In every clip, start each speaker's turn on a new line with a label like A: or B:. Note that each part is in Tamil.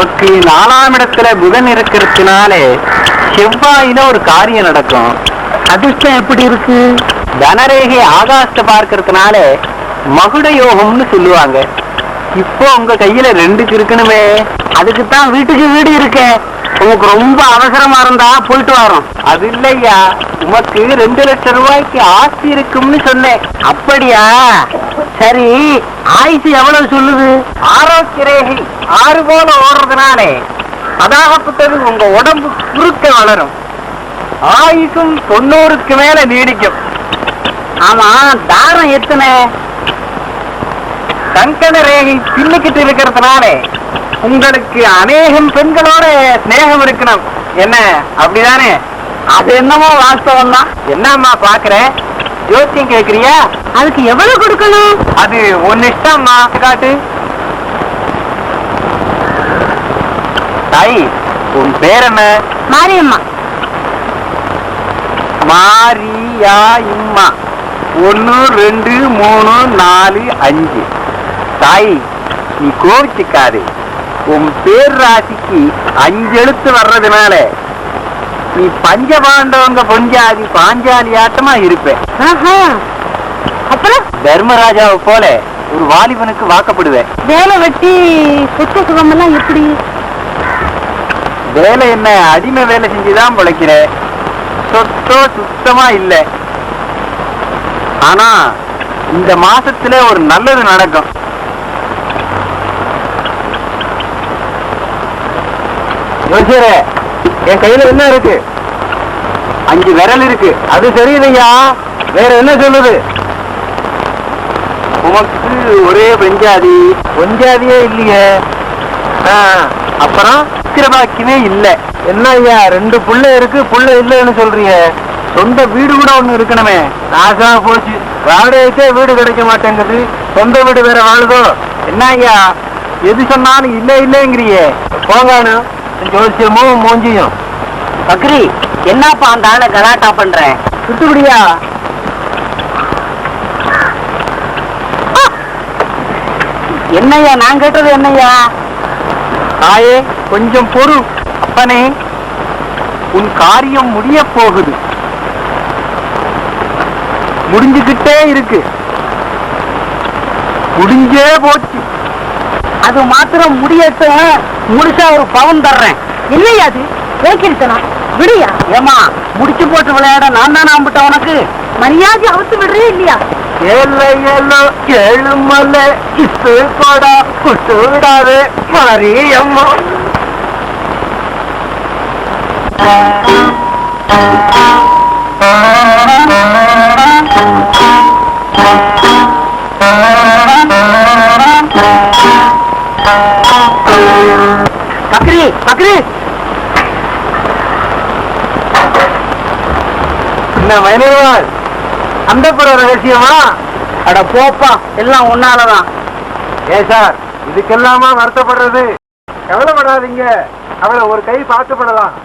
A: உமக்கு 4ஆம் இடத்துல புதன் இருக்கிறதுனாலே செவ்வாயில ஒரு காரியம் நடக்கும். அதிர்ஷ்டம் எப்படி இருக்கு? தனரேகை ஆகாசத்தை பார்க்கறதுனால மகுட யோகம்னு சொல்லுவாங்க. இப்போ உங்க கையில 2 இருக்கணுமே. அதுக்குத்தான் வீட்டுக்கு வீடு இருக்க. உனக்கு ரொம்ப அவசரமா இருந்தா போயிட்டு வரோம். அது இல்லையா, உமக்கு 2 லட்சம் ரூபாய்க்கு ஆஸ்தி இருக்கும்னு சொன்னேன். அப்படியா? சரி, ஆயுசு எவ்வளவு சொல்லுது? ஆரோக்கிய ரேகை 6 போல ஓடுறதுனாலே அதாகப்பட்டது உங்க உடம்பு குறுக்க வளரும். ஆயுசும் 90க்கு மேல நீடிக்கும். ஆமா, தாரம் எத்தனை? கங்கண ரேகை பின்னுக்கிட்டு இருக்கிறதுனால உங்களுக்கு அநேகம் பெண்களோட ஸ்நேகம் இருக்கணும். என்ன, அப்படிதானே? அது என்னமோ வாஸ்தவம் தான். என்னம்மா பாக்குற, ஜோசியம் கேக்குறியா? அதுக்கு எவ்வளவு கொடுக்கணும்? அது ஒன்னு இஷ்டம்மா. காட்டு. தாய், உன் பேர் என்ன?
B: மாரியம்மா.
A: மாரியா இம்மா. 1 2 3 4 5. தாய், நீ கோவிச்சுக்காது. உன் பேர் ராசிக்கு 5 எழுத்து வர்றதுனால நீ பஞ்சபாண்டவங்க பொஞ்சாதி பாஞ்சாலி ஆட்டமா இருப்ப.
B: அப்புறம்
A: தர்மராஜாவை போல ஒரு வாலிபனுக்கு வாக்கப்படுவேன்.
B: வேலை வெட்டி சொத்து சுகம் எல்லாம் எப்படி?
A: வேலை என்ன, அடிமை வேலை செஞ்சுதான் பிழைக்கிற. சொத்தோ சுத்தமா இல்ல. ஆனா இந்த மாசத்துல ஒரு நல்லது நடக்கும். யோசியரே, என் கையில என்ன இருக்கு? 5 விரல் இருக்கு. அது சரியில்லையா? வேற என்ன சொல்லுது? உமக்கு ஒரே பெஞ்சாதி. பொஞ்சாதியே இல்லையே. அப்புறம் சிறபாக்கியமே இல்ல. என்ன ஐயா, 2 புள்ள இருக்கு, புள்ள இல்லைன்னு சொல்றீங்க. சொந்த வீடு கூட ஒண்ணு இருக்கணுமே. நாசா போச்சு. வாடகைக்கே வீடு கிடைக்க மாட்டேங்குது. சொந்த வீடு வேற வாழுதோ? என்ன ஐயா, எது சொன்னாலும் இல்ல இல்லைங்கிறியே. போங்கானு ஜோசியமும் மூஞ்சியும். பக்ரி, என்னப்பா அந்த ஆளை கலாட்டா பண்ற? சுட்டுபடியா? என்னையா, நான் கேட்டது என்னையா? தாயே, கொஞ்சம் பொறு. அப்பனே, உன் காரியம் முடிய போகுது. முடிஞ்சுக்கிட்டே இருக்கு. முடிஞ்சே போச்சு. அது மாத்திரம் முடியட்டும். முழுசா ஒரு பவன் தர்றேன்.
B: இல்லையா அது போக்கிருக்கனா? விடியா?
A: ஏமா, முடிச்சு போட்டு விளையாட நான் தான் நம்பிட்டேன். உனக்கு
B: மரியாதை அவுத்து விடுறே இல்லையா?
A: ஏழுமல்ல இத்து போடா குட்டு விடாது மாரியம்மா. பக்ரி, பக்ரி, என்ன மைனவாள்? அந்த புற ரகசியமா? அட போப்பா, எல்லாம் ஒன்னாலதான். சார், இதுக்கெல்லாமா வருத்தப்படுறது? கவலைப்படாதீங்க, அவளை ஒரு கை பார்க்கப்படலாம்.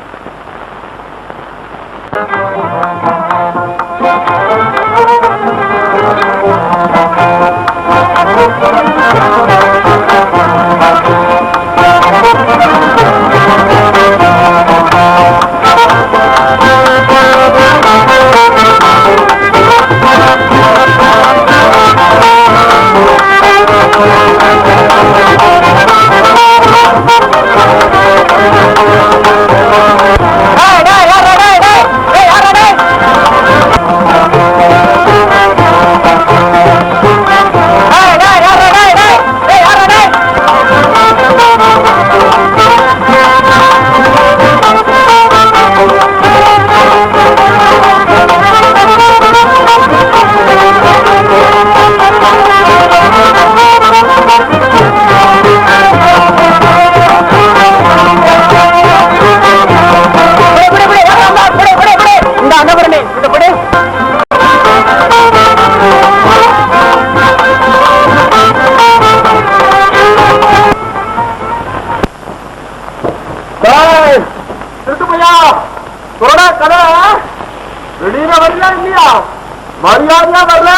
A: மரியாதையா வரல,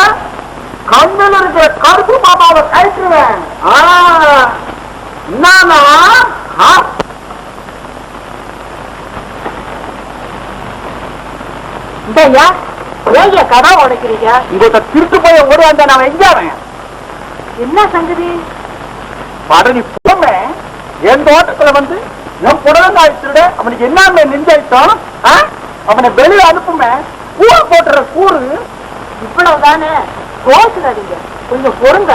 A: கண்ணில் இருக்கிற கருப்பு பாப்பாவை கைட்டுருவேன். என்னன்னா
B: இதையா ஏங்க கடை உடைக்கிறீங்க?
A: உங்கள்கிட்ட திருட்டு போய் ஓடி வந்த நான் எஞ்சாவேன்.
B: என்ன சங்கதி?
A: படனி போமே என் தோட்டத்துல வந்து என் புடலங்காய் திருட அவனுக்கு என்ன நெஞ்சாயிட்டோம். அவனை வெளியே அனுப்புமே கூறு போட்டுற கூறு.
B: இவ்வளவுதானே, கோச்சுக்காதீங்க, கொஞ்சம் பொறுங்க.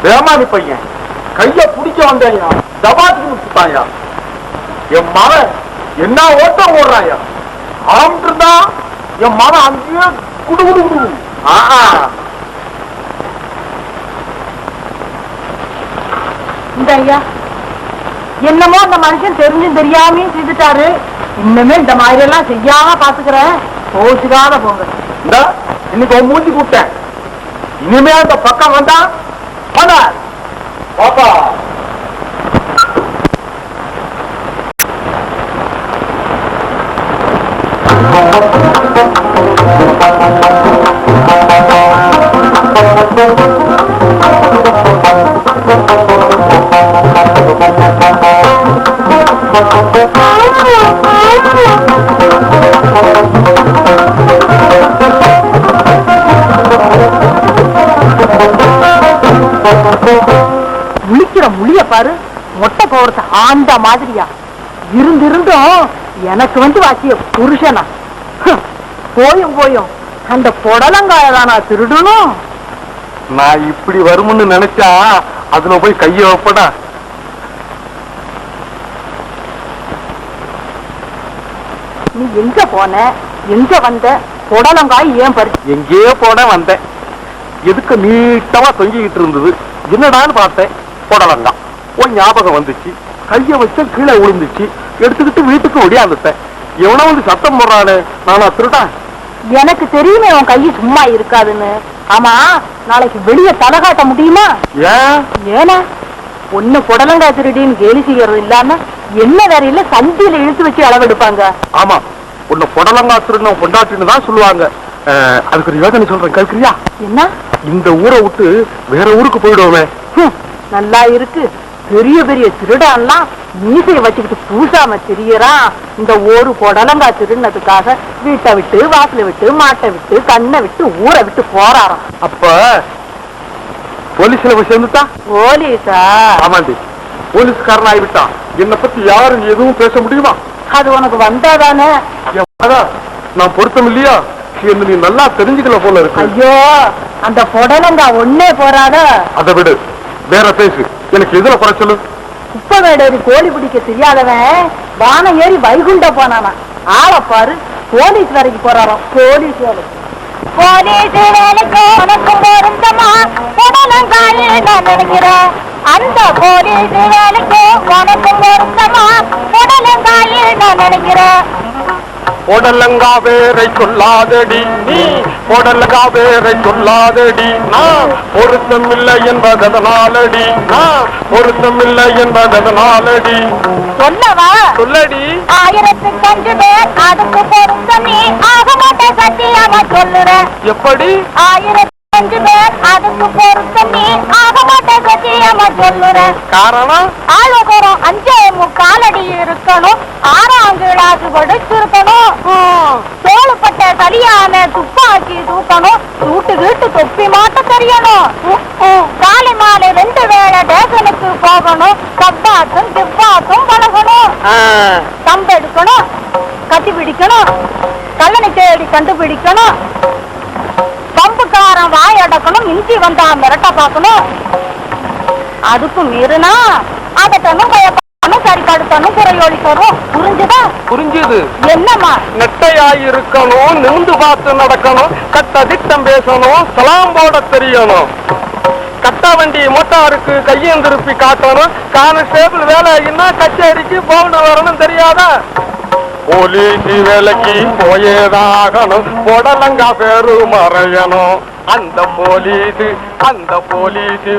A: வேமானி பையன் கைய பிடிக்க வந்தாயா, தபாத்துக்கு முட்டாயா. என் மகன் என்ன ஓட்டம் ஓடுறாயா. ஆரம்பிட்டு என் மகன் அங்கேயே குடு குடு குடு.
B: இந்த ஐயா என்னமோ அந்த மனுஷன் தெரிஞ்சும் தெரியாமையும் செய்துட்டாரு. இன்னுமே இந்த மாதிரி எல்லாம் செய்யாம பாத்துக்கிறேன். கோச்சுக்காத போங்க.
A: இன்னைக்கு மூஞ்சி கூட்டேன். இனிமே அந்த பக்கம் வந்தா பாப்பா
B: முழிக்கிற முழிய பாரு, மொட்டை கோரத்தை ஆண்ட மாதிரியா. இருந்தும் எனக்கு வந்து வாசிய புருஷனா. போயும் போயும் அந்த புடலங்காய தானா திருடணும்.
A: நான் இப்படி வரும்னு நினைச்சா அதுல போய் கைய வைப்படா.
B: நீ எங்க போன, எங்க வந்த? புடலங்காய் ஏன் பறிச்சு?
A: எங்கேயோ போன வந்தேன். எதுக்கு நீட்டமா தொங்கிக்கிட்டு இருந்தது. என்னடான்னு பார்த்தேன், புடலங்காய். உன் ஞாபகம் வந்துச்சு. கைய வச்ச கீழே விழுந்துச்சு. எடுத்துக்கிட்டு வீட்டுக்கு ஒடியாந்துட்டேன். எவனோ வந்து சத்தம் போடுறானே, நானா திருடா?
B: எனக்கு தெரியுமே உன் கை சும்மா இருக்காதுன்னு. ஆமா, நாளைக்கு வெளியே தலை காட்ட முடியுமா? ஏன்னா ஒண்ணு புடலங்காய் திருடின்னு கேலி செய்யறது இல்லாம என்ன வேற இல்ல, சந்தியில இழுத்து வச்சு அளவெடுப்பாங்க.
A: ஆமா, உன்னை புடலங்காய் திருடணும் பொண்டாட்டின்னு தான் சொல்லுவாங்க. அதுக்கு ஒரு யோசனை சொல்றேன், கேட்கிறியா?
B: என்ன?
A: இந்த ஊரை விட்டு வேற ஊருக்கு போயிடுவோமே.
B: நல்லா இருக்கு. பெரிய பெரிய திருடான்லாம் மீசையை வச்சுக்கிட்டு பூசாம திரியறான். இந்த ஒரு புடலங்காய் திருடினதுக்காக வீட்டை விட்டு, வாசலை விட்டு, மாட்டை விட்டு, கண்ணை விட்டு, ஊரை விட்டு போறாராம்.
A: அப்ப போலீஸ்ல போய் சேர்ந்துட்டா?
B: போலீஸா?
A: ஆமாண்டி, போலீஸ்காரன் ஆகிவிட்டான். என்னை பத்தி யாரும் எதுவும் பேச முடியுமா?
B: அது உனக்கு வந்தாதானே.
A: நான் பொருத்தம் இல்லையா? என்ன நீ நல்லா தெரிஞ்சுக்கல போல இருக்கு.
B: ஐயோ, அந்த புடலங்காய் ஒன்னே போறாத.
A: அதை விடு, வேற பேசு. எனக்கு எதுல குறைச்சலு?
B: குப்பை வேடேறி கோழி பிடிக்க தெரியாதவன் வானம் ஏறி வைகுண்ட போனானா. ஆளை பாரு, போலீஸ் வரைக்கும் போறாராம். போலீஸ் வேலை. போலீஸ் வேலைக்கு உனக்கு பொருந்தமா புடலங்காயே நான் நினைக்கிறேன். அந்த போலீஸ் வேலைக்கு உனக்கு பொருந்தமா புடலங்காயே நான் நினைக்கிறேன்.
A: பொடலங்கா வேரை சொல்லாதடி நீ, பொடலங்கா வேரை சொல்லாதடி நான். பொருத்தம் இல்லை என்பதனாலடி, நான் பொருத்தம் இல்லை என்பதனாலடி.
B: சொல்லவா?
A: சொல்லடி.
B: 1005 பேர் அதுக்கு பொருத்தமே ஆக மாட்டே சத்தியமா சொல்லுறேன்.
A: எப்படி?
B: 1005 பேர் அதுக்கு பொருத்தமே ஆக மாட்டே சத்தியமா சொல்லுறேன்.
A: காரணம்?
B: ஆளுகரம் 5.25 அடி இருக்கணும். 6ஆம் கிளாஸ் படிச்சிருக்கணும். தோளுப்பட்ட சரியான துப்பாக்கி தூக்கணும். சூட்டு வீட்டு தொப்பி மாட்ட தெரியணும். காலை மாலை 2 வேளை டேஷனுக்கு போகணும். கப்பாத்தும் கிப்பாத்தும் பழகணும். கம்பெடுக்கணும், கட்டி பிடிக்கணும், கல்லணை தேடி கண்டுபிடிக்கணும். பம்புக்காரன் வாய் அடக்கணும். இஞ்சி வந்தா மிரட்ட பார்க்கணும். அதுக்கும் மீறினா அதட்டணும், பயப்படணும், சரி கடுத்தணும், குறையோடி தரும். புரிஞ்சுதா?
A: புரிஞ்சுது.
B: என்னம்மா?
A: நெட்டையாயிருக்கணும், நிமிந்து பார்த்து நடக்கணும், கட்ட திட்டம் பேசணும், சலாம் போட தெரியணும். கட்டா வண்டி மோட்டாருக்கு கையும் திருப்பி காட்டணும். கான்ஸ்டேபிள் வேலை என்ன கச்சேரிக்கு போகணும் வரணும் தெரியாதா? போலீஸ் வேலைக்கு போயேதாகணும், புடலங்கா பேரு மறையணும். அந்த போலீஸ்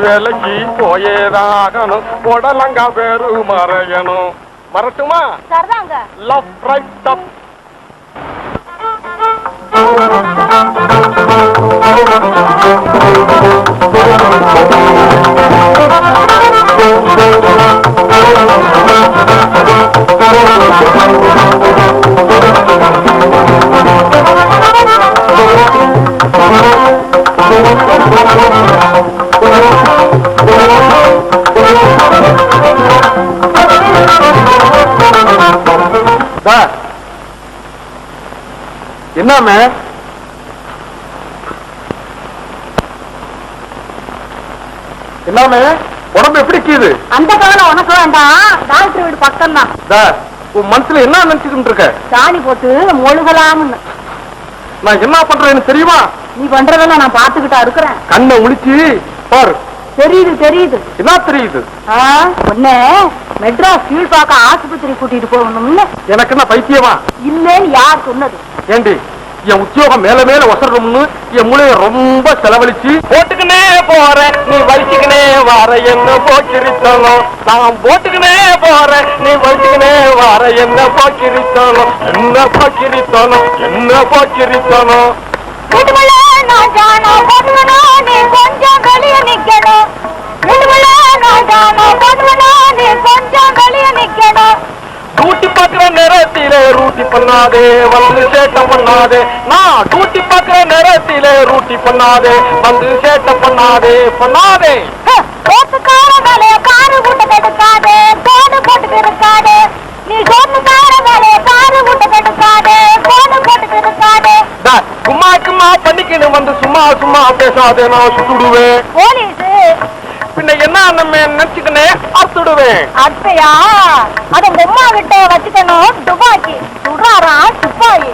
A: வேலைக்கு போயேதாகணும், புடலங்கா பேரு மறையணும். வரட்டுமா?
B: சரிதாங்க.
A: லெஃப்ட் ரைட் அப்.
C: என்னாம என்னாமே உடம்பு எப்படி கீது?
B: அந்த காலம் உனக்கு வேண்டாம், டாக்டர் வீடு பக்கம் தான்.
C: உன் மனசுல என்ன நினைச்சுக்கிட்டு இருக்க?
B: சாணி போட்டு மொழுகலாம்னு.
C: நான் என்ன பண்றேன்னு தெரியுமா?
B: நீ பண்றதெல்லாம் நான் பாத்துக்கிட்டா இருக்கிறேன்.
C: கண்ணை முழிச்சு பாரு.
B: தெரியுது தெரியுது.
C: என்ன தெரியுது?
B: ஒண்ணு மெட்ராஸ் கீழ்பாக்க ஆஸ்பத்திரி கூட்டிட்டு போகணும்னு.
C: எனக்கு என்ன பைத்தியமா?
B: இல்லன்னு யார் சொன்னது?
C: ஏண்டி என் உத்தியோகம் மேல மேல ஒசரணும்னு என் மூளைய ரொம்ப செலவழிச்சு போட்டுக்கினே போறேன், நீ வலிச்சுக்கினே வார என்ன போக்கிரித்தணும். நான் போட்டுக்கினே போறேன், நீ வலிச்சுக்கினே வார என்ன போக்கிரித்தணும். என்ன போக்கிரித்தணும், என்ன போக்கிரித்தணும்.
B: கொஞ்சம் வெளிய நிக்கணும். கொஞ்சம் வெளிய நிக்கணும்.
C: டூட்டி பாக்குற நேரத்திலே ரூட்டி பண்ணாதே, வந்து சேட்டம் பண்ணாதே. நான் டூட்டி பாக்குற நேரத்திலே ரூட்டி பண்ணாதே, வந்து சேட்டம் பண்ணாதே பண்ணாதே.
B: சோத்துக்கார வேலைய காரு கூட்ட கெடுக்காதே, கோடு போட்டு இருக்காதே. நீ சோத்துக்கார வேலைய காரு கூட்ட கெடுக்காதே, கோடு போட்டு இருக்காதே.
C: சும்மா சும்மா பண்ணிக்கணும், வந்து சும்மா சும்மா பேசாதே, நான் சுட்டுடுவேன்.
B: போலீஸ்
C: பின்ன என்ன நம்ம நினைச்சுக்கினே அத்துடுவேன்.
B: அத்தையா அத உம்மா கிட்ட வச்சுக்கணும். துப்பாக்கி சுடுறாரா சிப்பாயி.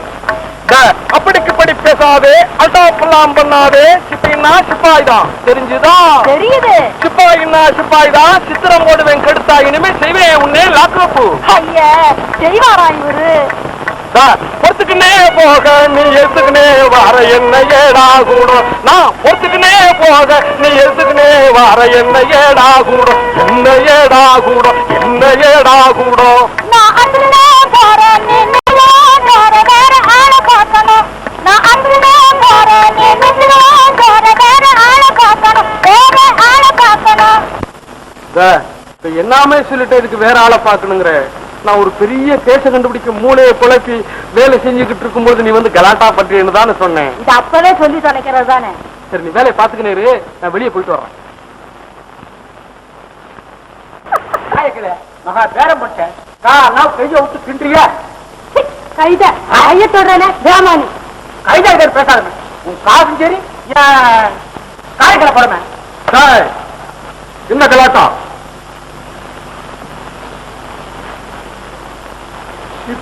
C: அப்படிக்கு படி பேசாதே, அல்டாப்பெல்லாம் பண்ணாதே. சிப்பின்னா சிப்பாய் தான், தெரிஞ்சுதா?
B: தெரியுது.
C: சிப்பாயின்னா சிப்பாய் தான். சித்திரம் போடுவேன், கெடுத்தா இனிமே செய்வேன் உன்னே லாக்ரப்பு.
B: ஐயா செய்வாரா இவரு?
C: பொறுத்துக்குனே போக நீ எடுத்துக்கினே வார என்ன ஏடா கூடும். நான் பொறுத்துக்குனே போக நீ எடுத்துக்கினே வார என்ன ஏடா கூடும். என்ன ஏடா கூடும், என்ன ஏடா கூடும்.
B: நான் அன்றுனே போறேன், நீ போற வேற ஆளை பார்க்கணும். நான் அன்றுனே போறேன், நீ போற வேற ஆளை பார்க்கணும். வேற ஆளை பார்க்கணும்.
C: எல்லாமே சொல்லிட்டு இதுக்கு வேற ஆளை பார்க்கணுங்கிற. நான் ஒரு பெரிய கேச கண்டுபிடிக்க மூளையை குழப்பி வேலை செஞ்சுக்கிட்டு இருக்கும்போது நீ வந்து கலாட்டா பண்றேன்னு தானே சொன்னேன்.
B: இது அப்பவே சொல்லி தொலைக்கிறது தானே.
C: சரி, நீ வேலையை பாத்துக்கினேரு, நான் வெளியே போயிட்டு வரேன். மகா பேரம் போட்டேன், கைய விட்டு தின்றியா?
B: கைத கைய தொடரல தேமானி.
C: கைதா பேசாத, உன் காசும் சரி காய்கறி போறமே. என்ன கலாட்டா?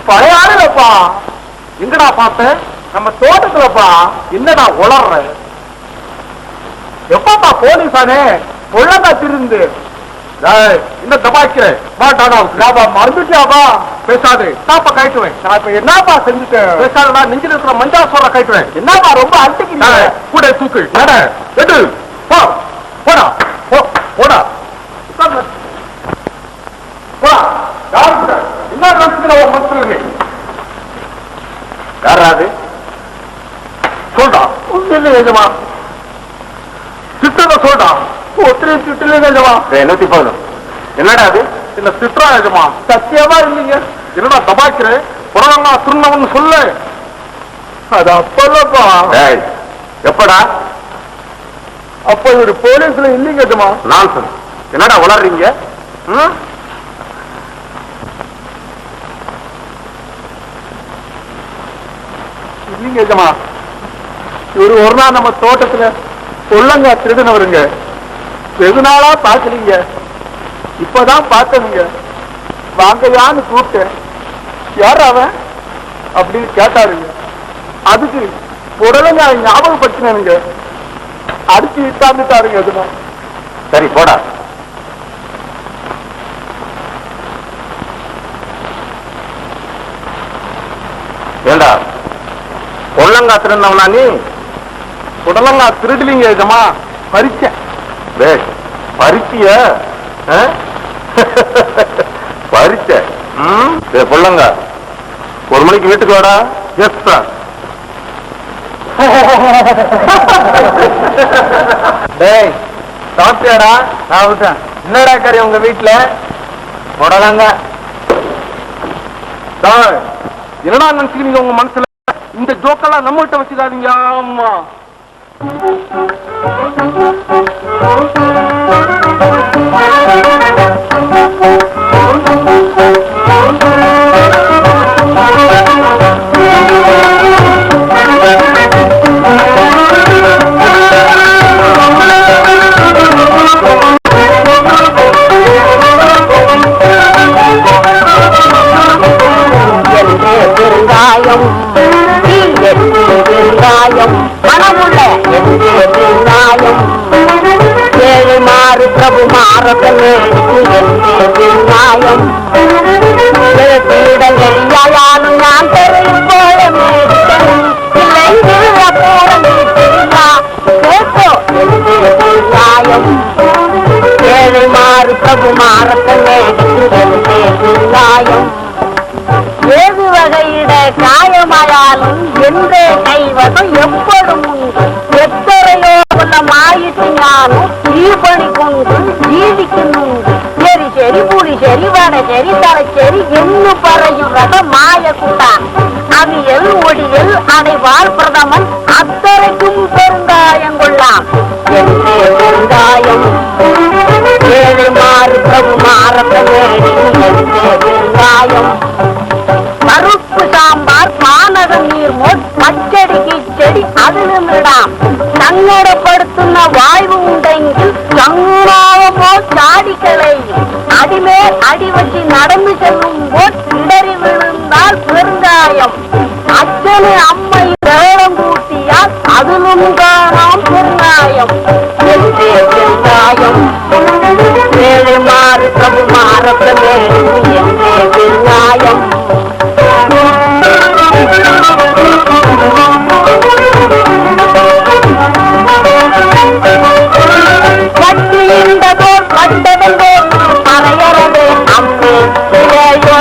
C: பழைய ஆளுப்பா. எங்கடா பார்த்த? நம்ம தோட்டத்துலப்பா. என்னடா உளர்ற? எப்பப்பா போலீஸானே ஒழுங்கா திருந்து இந்த தபாய்க்கு மறந்துட்டியாப்பா? பேசாது, தாப்பா கைட்டுவேன். நான் இப்ப என்னப்பா செஞ்சுட்டேன்? பேசாதடா, நெஞ்சில் இருக்கிற மஞ்சா சோற கைட்டுவேன். என்னப்பா ரொம்ப அடிக்கிறீங்க? கூட தூக்கு நட எடு போ, போடா போடா போடா. என்ன மனசுல யாராது சொல்றா? ஒன்றுமா சித்தத சொல்றா. ஒத்திரி திட்டில நிஜமா 110. என்னடா அது? இந்த சித்ரா நிஜமா? சத்தியமா இல்லைங்க. என்னடா தபாய்க்கிறேன், புறவங்க திருநவன்னு சொல்லு. அது அப்பல்லப்பா. எப்படா? அப்ப இவரு போலீஸ்ல இல்லைங்க நிஜமா. நான் சொல்லு, என்னடா வளர்றீங்க? இல்லைங்க நிஜமா. இவரு ஒரு நாள் நம்ம தோட்டத்துல உள்ளங்க திருடுனவருங்க. வெகு நாளா பாக்கலீங்க, இப்பதான் பார்த்தனுங்க. வாங்கயான்னு கூப்பிட்டேன். யார் அவன் அப்படின்னு கேட்டாருங்க. அதுக்கு உடலுங்க ஞாபகப்படுத்தினேனுங்க. அடிச்சு இட்டாந்துட்டாருங்க. எதுனா சரி போடா. ஏண்டா கொள்ளங்கா திருநவனா நீ? புடலங்கா திருடலிங்க எஜமா, பறிச்சேன். பறிச்சிய பறிச்ச பொள்ளங்க. 1 மணிக்கு வீட்டுக்கு வாடா. Yes sir. டேய் சாப்பிட்டியாடா? சாப்பிட்டேன். என்னடா கறி உங்க வீட்டுல? புடலங்க. என்னடா நினைச்சுக்கிறீங்க உங்க மனசுல? இந்த ஜோக்கெல்லாம் நம்ம கிட்ட வச்சுக்காதீங்க. ஆமா
B: மாறத்தே நியாயம் எரியாயாலும் நான் தெரியும் போல நியாயம் ஏழை மாறு பிரபு மாறத்தே நியாயம் ஏது வகையிட காயமாயாலும் என்றே கைவசம் எப்படும் உண்டு எத்தனையோ மாயிட்டு ஞானம் ஈபடி கொண்டு ஜீவிக்குന്നുണ്ട് ശരി ശരി പുളി ശരി വടശ്ശേരി തലശ്ശേരി എന്നു പറയുന്നത് മായ കൂട്ടാൻ അവിയൽ ഒടിയൽ അടവാൾ പ്രഥമൻ അത്രയ്ക്കും പെരുങ്കായം കൊള്ളാം എന്റെ പെരുങ്കായം ഏഴ് മാറി പ്രഭു മാറത്തെ പെരുങ്കായം பருப்பு சாம்பார் பானகம் நீர்மோட் பச்சடி கிச்சடி அதிலும் இடாம் சங்கடப்படுத்துന്ന വായു ഉണ്ടെങ്കിൽ ചങ്ങാവമോ ചാടിക്കളയും അടിമേൽ അടിവച്ച് നടന്നു ചെല്ലുമ്പോൾ ഇടറി വീഴുന്നാൽ പെരുങ്കായം അച്ഛന് അമ്മയും വേളം കൂട്ടിയാൽ അതിലും കാണാം പെരുങ്കായം എന്റെ പെരുങ്കായം ഏഴ് മാറി പ്രഭു മാറത്തെ എന്റെ പെരുങ്കായം പട്ടിയുണ്ടതോ കണ്ടവന്റെ പറയറവേ അമ്മേ ഇലയോ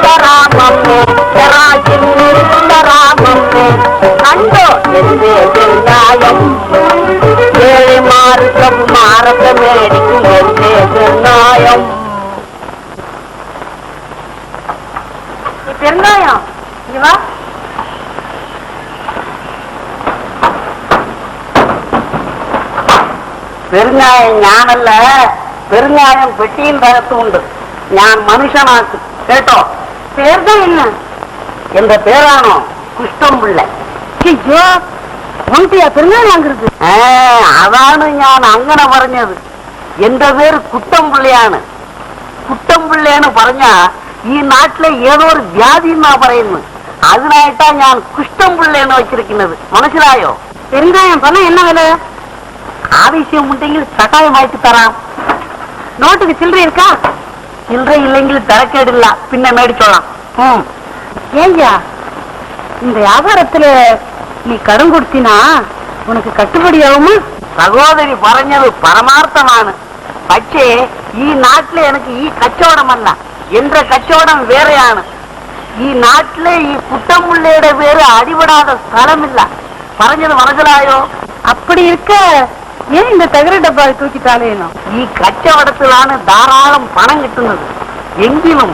B: തരാമമ്മേ തരാമമ്മേ കണ്ടോ എന്റെ ന്യായം ഏഴ് മാറി പ്രഭു മാറത്തെ മേടിക്കും എന്റെ ന്യായം பெருங்காயம் இவா പെരുങ്ങായം ഞാനല്ല പെരുങ്ങായം പെട്ടിയിൽ തകത്തുണ്ട് ഞാൻ മനുഷ്യനാക്കും കേട്ടോ പേർതാ என்ன എന്റെ പേരാണോ കുഷ്ടംപിള്ള ஐயோ உன்கிட்ட பெருங்காயம் வாங்குறது അതാണ് ഞാൻ അങ്ങനെ പറഞ്ഞത് എന്റെ പേര് കുട്ടംപിള്ളയാണ് കുട്ടംപിള്ളയെന്ന് പറഞ്ഞാ ഈ നാട്ടിലെ ഏതോ ഒരു വ്യാധി എന്നാ പറയുന്നത് അതിനായിട്ടാ ഞാൻ കുഷ്ടംപിള്ളയെന്ന് വെച്ചിരിക്കുന്നത് മനസ്സിലായോ പെരുങ്കായം പറഞ്ഞ എന്നാ വില ആവശ്യമുണ്ടെങ്കിൽ കഷായമായിട്ട് തരാം നോട്ടിന് ചില്ലറ இருக்கா ചില്ലറ ഇല്ലെങ്കിൽ തിരക്കേടില്ല പിന്നെ മേടിച്ചോളാം ஏய்யா இந்த வியாபாரத்துல நீ கடன் கொடுத்தினா உனக்கு கட்டுப்படி ஆகுமா സഹോദരി പറഞ്ഞത് പരമാർത്ഥമാണ് പക്ഷേ ഈ നാട്ടിലെ എനിക്ക് ഈ കച്ചവടമല്ല എന്റെ കച്ചവടം വേറെയാണ് ഈ നാട്ടിലെ ഈ കുട്ടംപിള്ളയുടെ പേര് അടിപെടാതെ സ്ഥലമില്ല പറഞ്ഞത് മനസ്സിലായോ അപ്പടി இருக்க ஏன் இந்த தகர டப்பாவை தூக்கிட்டாலேனோ ഈ കച്ചവടത്തിലാണ് ധാരാളം പണം കിട്ടുന്നത് എങ്കിലും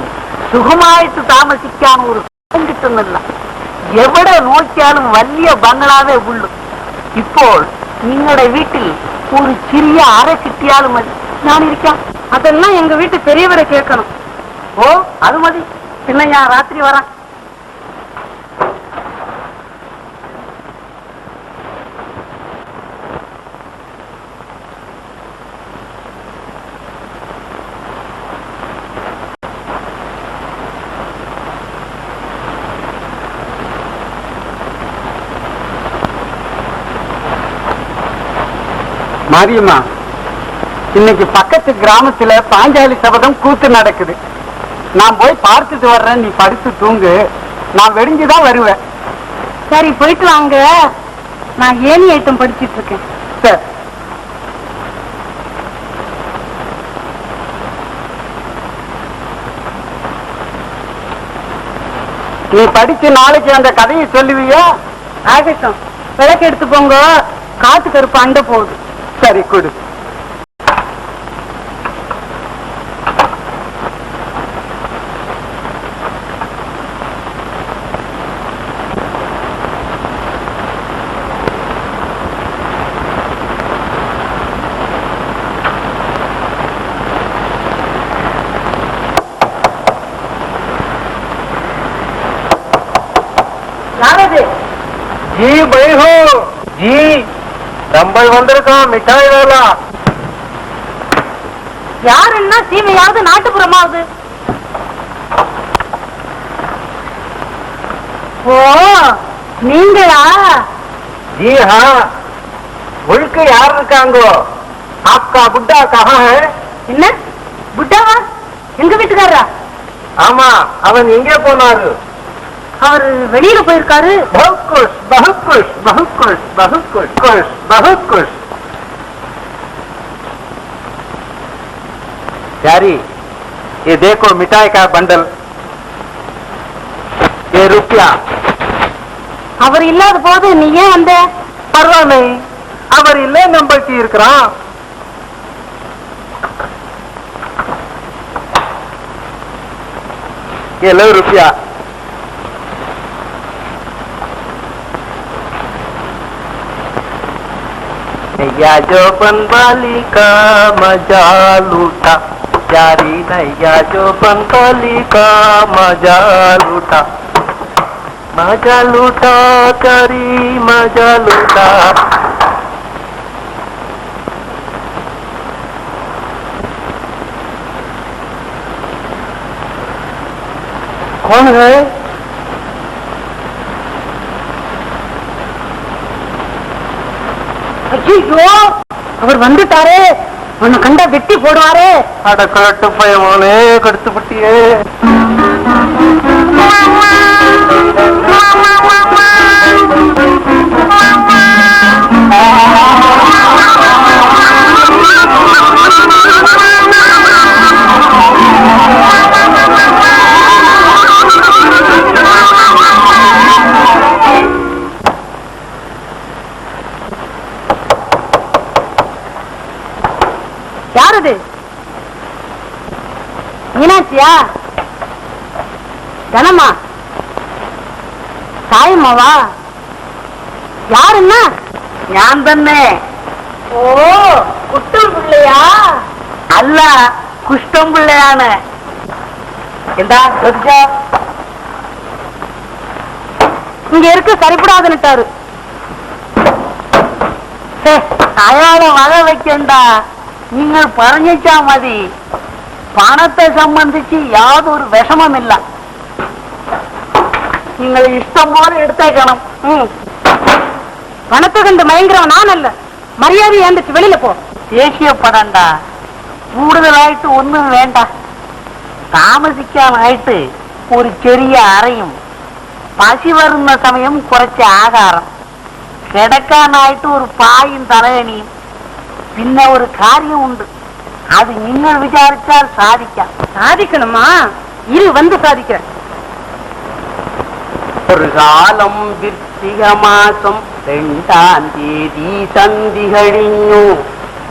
B: സുഖമായിട്ട് താമസിക്കാൻ ഒരു സ്ഥലം കിട്ടുന്നില്ല എവിടെ നോക്കിയാലും വലിയ ബംഗ്ലാവേ ഉള്ളൂ ഇപ്പോൾ നിങ്ങളുടെ വീട്ടിൽ ഒരു ചെറിയ അറ കിട്ടിയാലും മതി ഞാനിരിക്കാം അതെല്ലാം എങ്ക വീട്ടിൽ പെരിയവരെ കേൾക്കണം ഓ അത് മതി പിന്നെ ഞാൻ രാത്രി വരാം மாரியம்மா இன்னைக்கு பக்கத்து கிராமத்துல பாஞ்சாலி சபதம் கூத்து நடக்குது நான் போய் பார்த்துட்டு வர்றேன் நீ படுத்து தூங்கு நான் வெடிஞ்சுதான் வருவேன் சரி போயிட்டு வாங்க நான் ஏணி ஐட்டம் படிச்சிட்டு இருக்கேன் சரி நீ படிச்சு நாளைக்கு அந்த கதையை சொல்லுவியா ஆகட்டும் விளக்கு எடுத்து போங்க காத்து கருப்பு அண்ட போகுது சரி கொடு जी भाई हो जी நம்ம வந்திருக்கோம் மிட்டாய் வேலா யார் என்ன சீமையாவது நாட்டுப்புறமாவது ஓ நீங்களா जी हाँ मुल्क यार இருக்காங்கோ आपका बुड्ढा कहाँ है என்ன புட்டாவா? எங்க வீட்டுக்காரரா?
C: ஆமா, அவன் எங்கே போனாரு?
B: அவரு வெளியில போயிருக்காரு.
C: பகுக்குஷ் பகுக்குஷ் பகுக்குஷ் பகுக்குஷ் குஷ் பகுக்குஷ். प्यारी, ये देखो मिठाई का बंडल, ये रुपया.
B: அவர் இல்லாத போது நீ ஏன் வந்த?
C: பரவாயில்லை, அவர் இல்லை நம்பருக்கு இருக்கிறான். ये लो रुपया. नैया जो बनवाली का मजा लूटा, प्यारी नैया जो बनवाली का मजा लूटा, मजा लूटा करी मजा लूटा. कौन है?
B: ஐயோ, அவர் வந்துட்டாரே, உன்னை கண்டா வெட்டி போடுவாரே.
C: அட கட்டு பயமானே, கடுத்து பட்டியே.
B: யாரது? மீனாட்சியா? கனமா? சாயம்மாவா? யாருன்னா? ஞான் தன்னே. ஓ, குஷ்டம் பிள்ளையா? அல்ல, குஷ்டம் பிள்ளையான. எந்தா இங்க இருக்க சரிப்படாதுன்னுட்டாரு. அயாள வகை வைக்கண்டா. நீங்கள் பறஞ்சிச்சா மதி, பணத்தை சம்பந்திச்சு யாதொரு விஷமம் இல்ல. நீங்கள் இஷ்டம் போல எடுத்தேக்கணும். பணத்தை கண்டு மயங்குறவன் நான் அல்ல. மரியாதை ஏந்துச்சு வெளியில போ. தேசிய படம்டா, கூடுதலாயிட்டு ஒண்ணும் வேண்டாம். தாமசிக்காம ஆயிட்டு ஒரு பெரிய அறையும், பசி வருന്ന சமயம் குறைச்ச ஆகாரம், கிடக்கான ஆயிட்டு ஒரு பாயும் தலையணியும். பின்ன ஒரு காரியம் உண்டு, அது நீங்கள் விசாரிச்சால் சாதிக்க. சாதிக்கணுமா? இரு, வந்து சாதிக்கிறேன். ஒரு காலம் விற்பிக மாசம் 2ஆம் தேதி சந்தி கழிഞ്ഞு,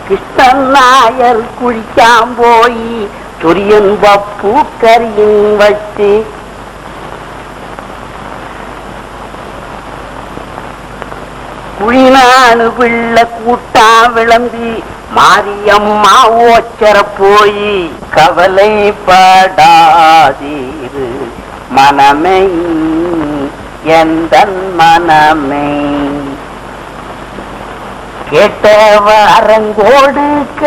B: கிருஷ்ணன் நாயர் குளிக்காம் போய் துரியன் பப்பு கரியும் வச்சு, குழினானு பிள்ளை கூட்டா விளம்பி மாரியம்மா ஓச்சர போய், கவலைப்படாதீரு மனமே எந்தன் மனமே, கேட்டவ அரங்கோடுக்க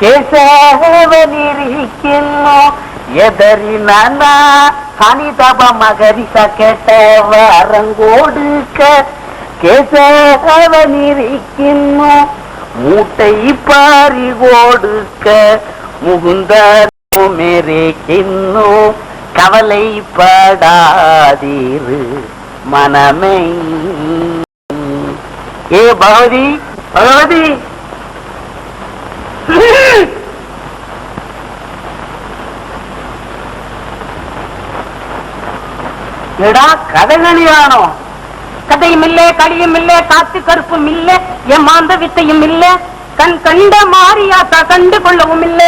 B: கேசவனிருக்கின்னோ எதறினா சனிதப மகரிச, கேட்டவ அரங்கோடுக்க கேசவனிருக்கின்னோ மூட்டை பாரி கொடுக்க முகுந்த மேரேக்கின்னோ, கவலைப்படாதீரு மனமே. ஏ பகவதி, பகவதி, எடா கதகளியானோ? கதையும் இல்ல, களியும் இல்ல, காத்து கருப்பும் இல்ல, ஏமாந்த வித்தையும் இல்ல, கண் கண்ட மாறியாத்தா கண்டு கொள்ளவும் இல்ல.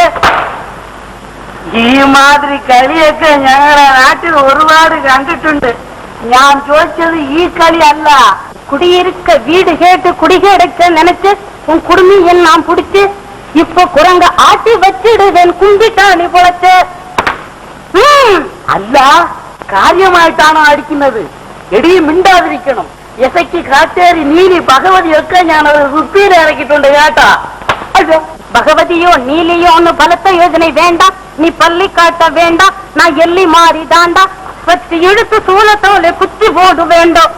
B: ഈ മാതിരി കളിയൊക്കെ ഞങ്ങളുടെ നാട്ടിൽ ഒരുപാട് കണ്ടിട്ടുണ്ട്. ഞാൻ ചോദിച്ചത് ഈ കളിയല്ല. குடியிருக்க வீடு கேட்டு குடிகேடுக்க நினைச்சு உன் குடுமி எல்லாம் புடிச்சு இப்ப குரங்க ஆட்டி வச்சிடுவேன் கும்பிட்டாணி பொழைச்சு. അല്ല, കാര്യമായിട്ടാണോ അടിക്കുന്നത്? എടി മിണ്ടാതിരിക്കണം. എസയ്ക്ക് കാറ്റേരി നീലി ഭഗവതിയൊക്കെ ഞാൻ റുപ്പീര ഇറക്കിയിട്ടുണ്ട് കേട്ടാ. பகவதியோ நீலியோ ஒன்னு பலத்த யோஜனை வேண்டாம். நீ பள்ளி காட்ட வேண்டாம். நான் எல்லி மாறி தாண்டா வச்சு இழுத்து சூலத்தோல குத்தி போடு வேண்டும்.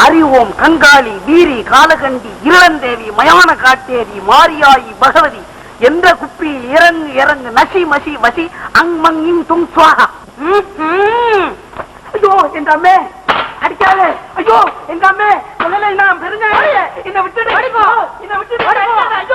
B: அறிவோம் கங்காளி, வீரி, காலகண்டி, இருளந்தேவி, மயான காட்டேரி, மாரியாயி, பகவதி என்ற குப்பியில் இறங்கு இறங்கு நசி மசி வசி அங்மங்கிங் துங் சுவாகா. ஐயோ எங்க அம்மே அடிக்காதே, ஐயோ எங்க அம்மே சொல்லலை, நான் பெருங்க என்ன விட்டுடு, என்ன விட்டுடு.